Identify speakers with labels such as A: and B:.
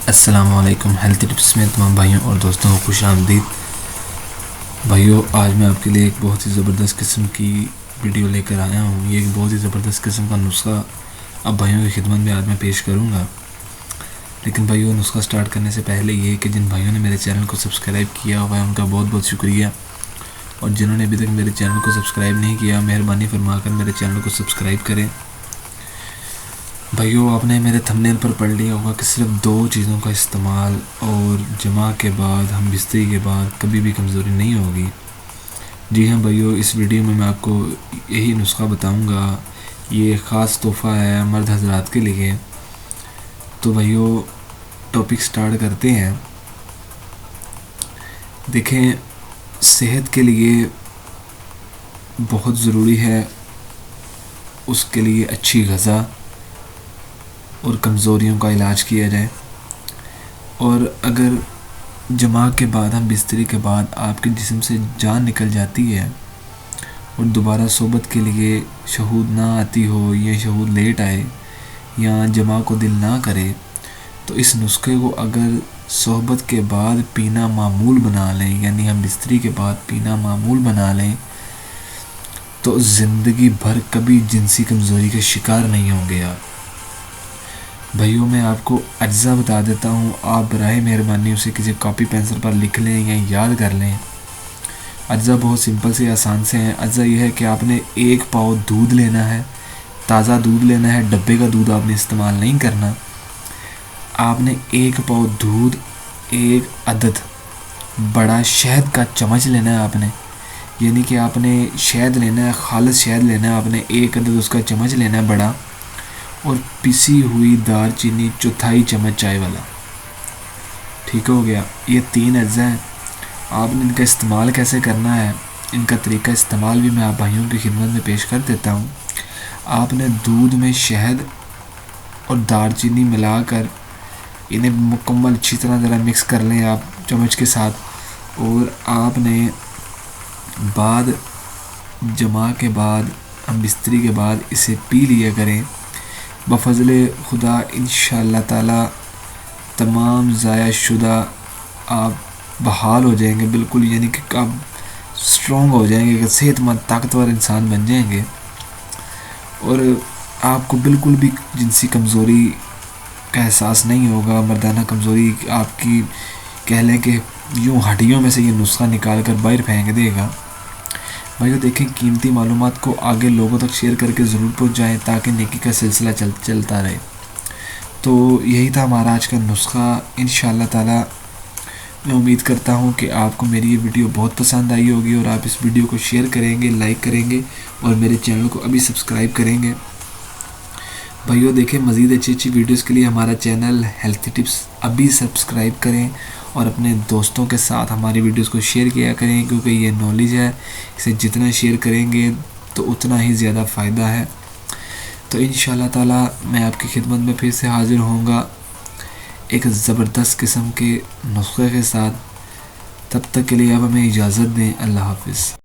A: السلام علیکم۔ Health tips میں تمام بھائیوں اور دوستوں کو خوش آمدید۔ بھائیوں، آج میں آپ کے لیے ایک بہت ہی زبردست قسم کی ویڈیو لے کر آیا ہوں۔ یہ ایک بہت ہی زبردست قسم کا نسخہ اب بھائیوں کی خدمت میں آج میں پیش کروں گا۔ لیکن بھائیوں، نسخہ سٹارٹ کرنے سے پہلے یہ کہ جن بھائیوں نے میرے چینل کو سبسکرائب کیا ہوا ہے ان کا بہت بہت شکریہ، اور جنہوں نے ابھی تک میرے چینل کو سبسکرائب نہیں کیا، مہربانی فرما کر میرے چینل کو سبسکرائب کریں۔ بھائیو، آپ نے میرے تھمبنیل پر پڑھ لیا ہوگا کہ صرف 2 چیزوں کا استعمال اور جمع کے بعد ہم بستری کے بعد کبھی بھی کمزوری نہیں ہوگی۔ جی ہاں بھائیو، اس ویڈیو میں آپ کو یہی نسخہ بتاؤں گا۔ یہ خاص تحفہ ہے مرد حضرات کے لیے۔ تو بھائیو، ٹاپک سٹارٹ کرتے ہیں۔ دیکھیں، صحت کے لیے بہت ضروری ہے اس کے لیے اچھی غذا اور کمزوریوں کا علاج کیا جائے، اور اگر جماع کے بعد ہم بستری کے بعد آپ کے جسم سے جان نکل جاتی ہے اور دوبارہ صحبت کے لیے شہود نہ آتی ہو، یا شہود لیٹ آئے، یا جماع کو دل نہ کرے، تو اس نسخے کو اگر صحبت کے بعد پینا معمول بنا لیں، یعنی ہم بستری کے بعد پینا معمول بنا لیں، تو زندگی بھر کبھی جنسی کمزوری کے شکار نہیں ہوں گے آپ۔ بھائیوں، میں آپ کو اجزاء بتا دیتا ہوں، آپ براہ مہربانی اسے کسی کاپی پینسل پر لکھ لیں یا یاد کر لیں۔ اجزاء بہت سمپل سے آسان سے ہیں۔ اجزاء یہ ہے کہ آپ نے 1 پاؤ دودھ لینا ہے، تازہ دودھ لینا ہے، ڈبے کا دودھ آپ نے استعمال نہیں کرنا۔ آپ نے 1 پاؤ دودھ، 1 عدد بڑا شہد کا چمچ لینا ہے آپ نے، یعنی کہ آپ نے شہد لینا ہے، خالص شہد لینا ہے، آپ نے 1 عدد اس کا چمچ لینا ہے بڑا، اور پسی ہوئی دار چینی 1/4 چمچ چائے والا۔ ٹھیک ہو گیا؟ یہ 3 اجزاء ہیں۔ آپ نے ان کا استعمال کیسے کرنا ہے، ان کا طریقہ استعمال بھی میں آپ بھائیوں کی خدمت میں پیش کر دیتا ہوں۔ آپ نے دودھ میں شہد اور دار چینی ملا کر انہیں مکمل اچھی طرح ذرا مکس کر لیں آپ چمچ کے ساتھ، اور آپ نے بعد جماع کے بعد ہم بستری کے بعد اسے پی لیا کریں۔ بفضل خدا انشاءاللہ تعالی تمام ضائع شدہ آپ بحال ہو جائیں گے، بالکل، یعنی کہ آپ سٹرونگ ہو جائیں گے، صحت مند طاقتور انسان بن جائیں گے، اور آپ کو بالکل بھی جنسی کمزوری کا احساس نہیں ہوگا۔ مردانہ کمزوری آپ کی کہہ لیں کہ یوں ہڈیوں میں سے یہ نسخہ نکال کر باہر پھینک دے گا۔ بھائیو دیکھیں، قیمتی معلومات کو آگے لوگوں تک شیئر کر کے ضرور پہنچائیں تاکہ نیکی کا سلسلہ چلتا رہے۔ تو یہی تھا ہمارا آج کا نسخہ۔ انشاءاللہ تعالی میں امید کرتا ہوں کہ آپ کو میری یہ ویڈیو بہت پسند آئی ہوگی، اور آپ اس ویڈیو کو شیئر کریں گے، لائک کریں گے، اور میرے چینل کو ابھی سبسکرائب کریں گے۔ بھائیو دیکھیں، مزید اچھی ویڈیوز کے لیے ہمارا چینل ہیلتھ ٹپس ابھی سبسکرائب کریں، اور اپنے دوستوں کے ساتھ ہماری ویڈیوز کو شیئر کیا کریں، کیونکہ یہ نالج ہے، اسے جتنا شیئر کریں گے تو اتنا ہی زیادہ فائدہ ہے۔ تو انشاءاللہ تعالی میں آپ کی خدمت میں پھر سے حاضر ہوں گا ایک زبردست قسم کے نسخے کے ساتھ۔ تب تک کے لیے اب ہمیں اجازت دیں۔ اللہ حافظ۔